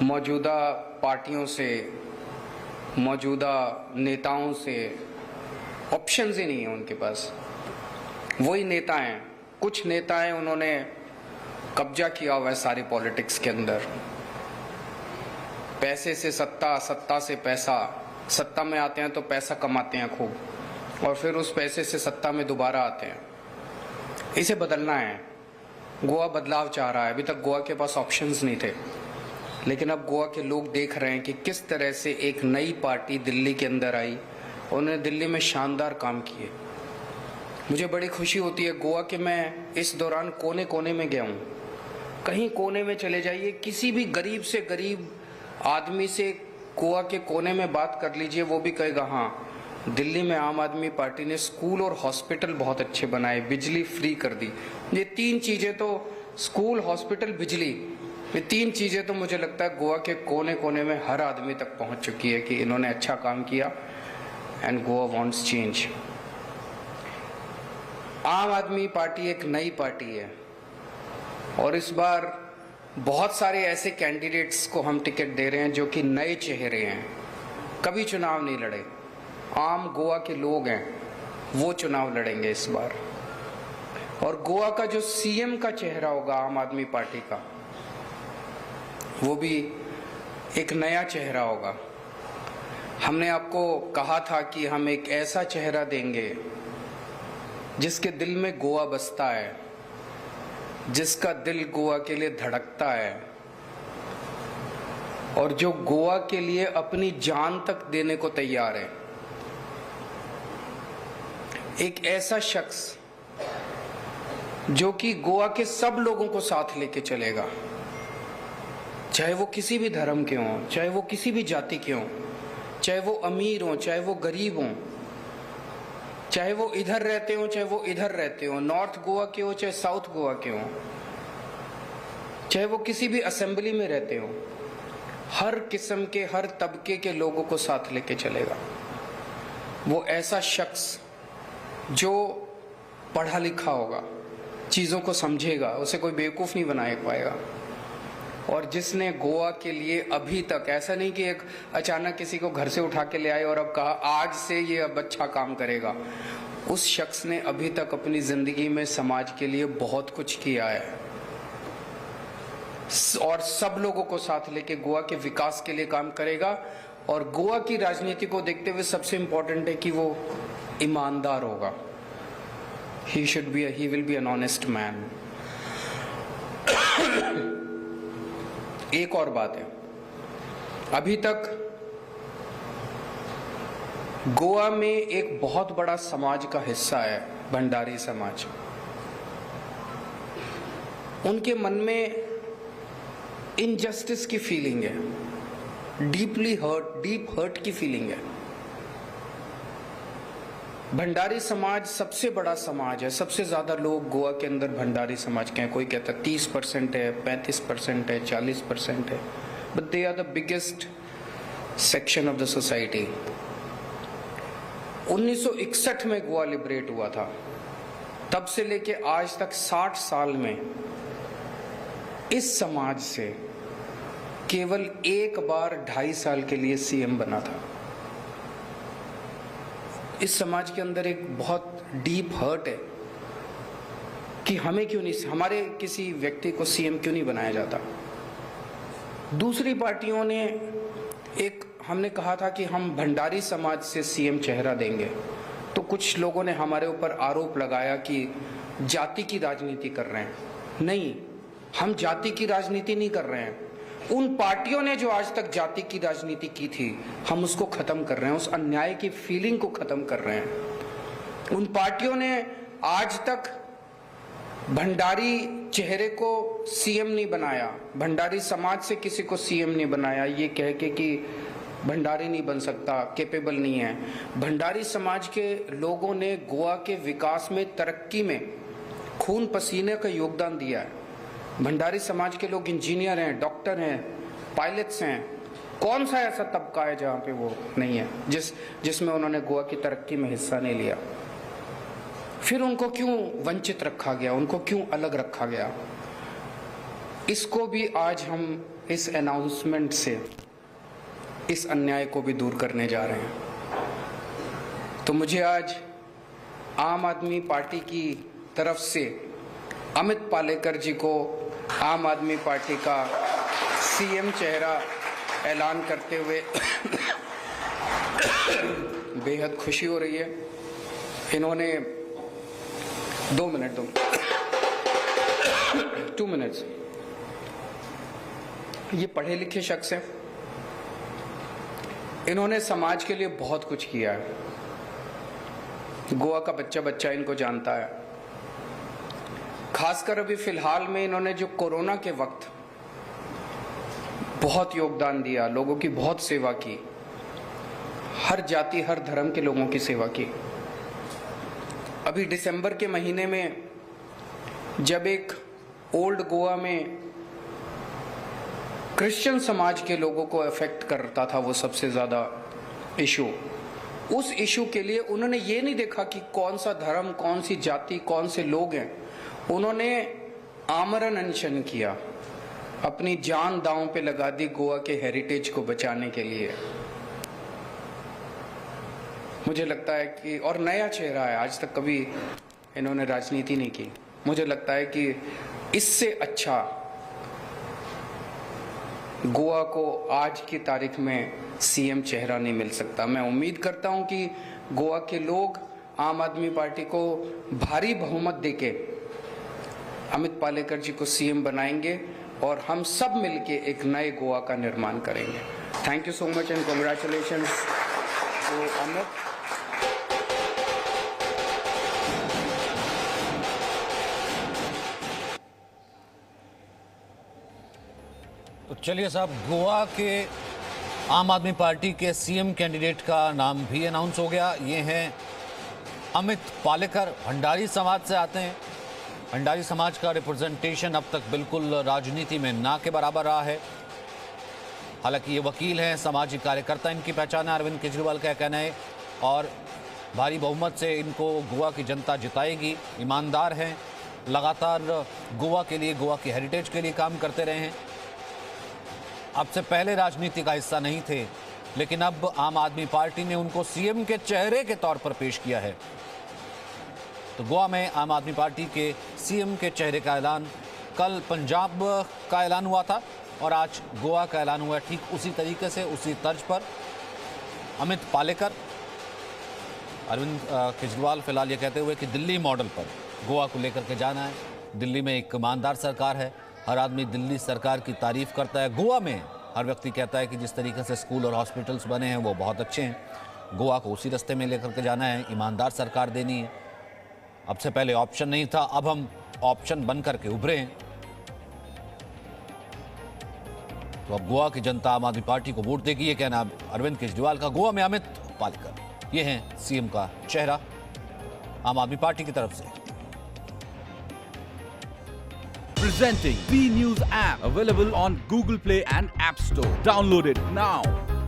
मौजूदा पार्टियों से, मौजूदा नेताओं से ऑप्शंस ही नहीं है उनके पास। वही नेता हैं, कुछ नेता हैं उन्होंने कब्जा किया हुआ है सारी पॉलिटिक्स के अंदर। पैसे से सत्ता, सत्ता से पैसा, सत्ता में आते हैं तो पैसा कमाते हैं खूब, और फिर उस पैसे से सत्ता में दोबारा आते हैं। इसे बदलना है। गोवा बदलाव चाह रहा है। अभी तक गोवा के पास ऑप्शंस नहीं थे, लेकिन अब गोवा के लोग देख रहे हैं कि किस तरह से एक नई पार्टी दिल्ली के अंदर आई। उन्होंने दिल्ली में शानदार काम किए। मुझे बड़ी खुशी होती है गोवा के, मैं इस दौरान कोने कोने में गया हूँ। कहीं कोने में चले जाइए, किसी भी गरीब से गरीब आदमी से गोवा के कोने में बात कर लीजिए, वो भी कहेगा हाँ, दिल्ली में आम आदमी पार्टी ने स्कूल और हॉस्पिटल बहुत अच्छे बनाए, बिजली फ्री कर दी। ये तीन चीजें तो, स्कूल, हॉस्पिटल, बिजली, ये तीन चीजें तो मुझे लगता है गोवा के कोने कोने में हर आदमी तक पहुंच चुकी है कि इन्होंने अच्छा काम किया एंड गोवा वांट्स चेंज। आम आदमी पार्टी एक नई पार्टी है और इस बार बहुत सारे ऐसे कैंडिडेट्स को हम टिकट दे रहे हैं जो कि नए चेहरे हैं, कभी चुनाव नहीं लड़े। आम गोवा के लोग हैं, वो चुनाव लड़ेंगे इस बार। और गोवा का जो सीएम का चेहरा होगा आम आदमी पार्टी का, वो भी एक नया चेहरा होगा। हमने आपको कहा था कि हम एक ऐसा चेहरा देंगे जिसके दिल में गोवा बसता है, जिसका दिल गोवा के लिए धड़कता है और जो गोवा के लिए अपनी जान तक देने को तैयार है। एक ऐसा शख्स जो कि गोवा के सब लोगों को साथ लेके चलेगा, चाहे वो किसी भी धर्म के हों, चाहे वो किसी भी जाति के हों, चाहे वो अमीर हों, चाहे वो गरीब हों, चाहे वो इधर रहते हो, चाहे वो इधर रहते हो, नॉर्थ गोवा के हो, चाहे साउथ गोवा के हो, चाहे वो किसी भी असेंबली में रहते हो, हर किस्म के, हर तबके के लोगों को साथ लेके चलेगा। वो ऐसा शख्स जो पढ़ा लिखा होगा, चीजों को समझेगा, उसे कोई बेवकूफ नहीं बना पाएगा, और जिसने गोवा के लिए अभी तक, ऐसा नहीं कि एक अचानक किसी को घर से उठा के ले आए और अब कहा आज से ये अब अच्छा काम करेगा। उस शख्स ने अभी तक अपनी जिंदगी में समाज के लिए बहुत कुछ किया है और सब लोगों को साथ लेके गोवा के विकास के लिए काम करेगा। और गोवा की राजनीति को देखते हुए सबसे इंपॉर्टेंट है कि वो ईमानदार होगा। He will be an honest man. एक और बात है, अभी तक गोवा में एक बहुत बड़ा समाज का हिस्सा है भंडारी समाज। उनके मन में इनजस्टिस की फीलिंग है, डीप हर्ट की फीलिंग है। भंडारी समाज सबसे बड़ा समाज है, सबसे ज्यादा लोग गोवा के अंदर भंडारी समाज के हैं। कोई कहता है 30% है, 35% है, 40% है, but they are the biggest section of the society. 1961 में गोवा लिबरेट हुआ था, तब से लेके आज तक 60 साल में इस समाज से केवल एक बार 2.5 साल के लिए सीएम बना था। इस समाज के अंदर एक बहुत डीप हर्ट है कि हमें क्यों नहीं, हमारे किसी व्यक्ति को सीएम क्यों नहीं बनाया जाता। दूसरी पार्टियों ने हमने कहा था कि हम भंडारी समाज से सीएम चेहरा देंगे, तो कुछ लोगों ने हमारे ऊपर आरोप लगाया कि जाति की राजनीति कर रहे हैं। नहीं, हम जाति की राजनीति नहीं कर रहे हैं। उन पार्टियों ने जो आज तक जाति की राजनीति की थी, हम उसको खत्म कर रहे हैं, उस अन्याय की फीलिंग को खत्म कर रहे हैं। उन पार्टियों ने आज तक भंडारी चेहरे को सीएम नहीं बनाया, भंडारी समाज से किसी को सीएम नहीं बनाया, ये कह के कि भंडारी नहीं बन सकता, कैपेबल नहीं है। भंडारी समाज के लोगों ने गोवा के विकास में, तरक्की में खून पसीने का योगदान दिया है। भंडारी समाज के लोग इंजीनियर हैं, डॉक्टर हैं, पायलट्स हैं। कौन सा ऐसा तबका है जहां पे वो नहीं है, जिसमें उन्होंने गोवा की तरक्की में हिस्सा नहीं लिया। फिर उनको क्यों वंचित रखा गया, उनको क्यों अलग रखा गया? इसको भी आज हम इस अनाउंसमेंट से इस अन्याय को भी दूर करने जा रहे हैं। तो मुझे आज आम आदमी पार्टी की तरफ से अमित पालेकर जी को आम आदमी पार्टी का सीएम चेहरा ऐलान करते हुए बेहद खुशी हो रही है। इन्होंने 2 मिनट 2 मिनट्स, ये पढ़े लिखे शख्स हैं, इन्होंने समाज के लिए बहुत कुछ किया है। गोवा का बच्चा बच्चा इनको जानता है। खासकर अभी फिलहाल में इन्होंने जो कोरोना के वक्त बहुत योगदान दिया, लोगों की बहुत सेवा की, हर जाति हर धर्म के लोगों की सेवा की। अभी दिसंबर के महीने में जब एक ओल्ड गोवा में क्रिश्चियन समाज के लोगों को अफेक्ट करता था वो सबसे ज्यादा इशू, उस इशू के लिए उन्होंने ये नहीं देखा कि कौन सा धर्म, कौन सी जाति, कौन से लोग हैं। उन्होंने आमरण अनशन किया, अपनी जान दांव पे लगा दी गोवा के हेरिटेज को बचाने के लिए। मुझे लगता है कि, और नया चेहरा है, आज तक कभी इन्होंने राजनीति नहीं की। मुझे लगता है कि इससे अच्छा गोवा को आज की तारीख में सीएम चेहरा नहीं मिल सकता। मैं उम्मीद करता हूं कि गोवा के लोग आम आदमी पार्टी को भारी बहुमत देके अमित पालेकर जी को सीएम बनाएंगे और हम सब मिलके एक नए गोवा का निर्माण करेंगे। Thank you so much and congratulations to Amit. तो चलिए साहब, गोवा के आम आदमी पार्टी के सीएम कैंडिडेट का नाम भी अनाउंस हो गया। ये हैं अमित पालेकर, भंडारी समाज से आते हैं। भंडारी समाज का रिप्रेजेंटेशन अब तक बिल्कुल राजनीति में ना के बराबर रहा है। हालांकि ये वकील हैं, सामाजिक कार्यकर्ता इनकी पहचान है, अरविंद केजरीवाल का कहना है, और भारी बहुमत से इनको गोवा की जनता जिताएगी। ईमानदार हैं, लगातार गोवा के लिए, गोवा के हेरिटेज के लिए काम करते रहे हैं। अब से पहले राजनीति का हिस्सा नहीं थे, लेकिन अब आम आदमी पार्टी ने उनको सीएम के चेहरे के तौर पर पेश किया है। तो गोवा में आम आदमी पार्टी के सीएम के चेहरे का ऐलान कल पंजाब का ऐलान हुआ था और आज गोवा का ऐलान हुआ है। ठीक उसी तरीके से, उसी तर्ज पर अमित पालेकर, अरविंद केजरीवाल फिलहाल ये कहते हुए कि दिल्ली मॉडल पर गोवा को लेकर के जाना है। दिल्ली में एक ईमानदार सरकार है, हर आदमी दिल्ली सरकार की तारीफ करता है। गोवा में हर व्यक्ति कहता है कि जिस तरीके से स्कूल और हॉस्पिटल्स बने हैं वो बहुत अच्छे हैं। गोवा को उसी रास्ते में लेकर के जाना है, ईमानदार सरकार देनी है। अब से पहले ऑप्शन नहीं था, अब हम ऑप्शन बन करके उभरे हैं। तो अब गोवा की जनता आम आदमी पार्टी को वोट देगी, ये कहना अरविंद केजरीवाल का। गोवा में अमित पालेकर, ये हैं सीएम का चेहरा आम आदमी पार्टी की तरफ से। Presenting B News app, available on Google Play and App Store. Download it now.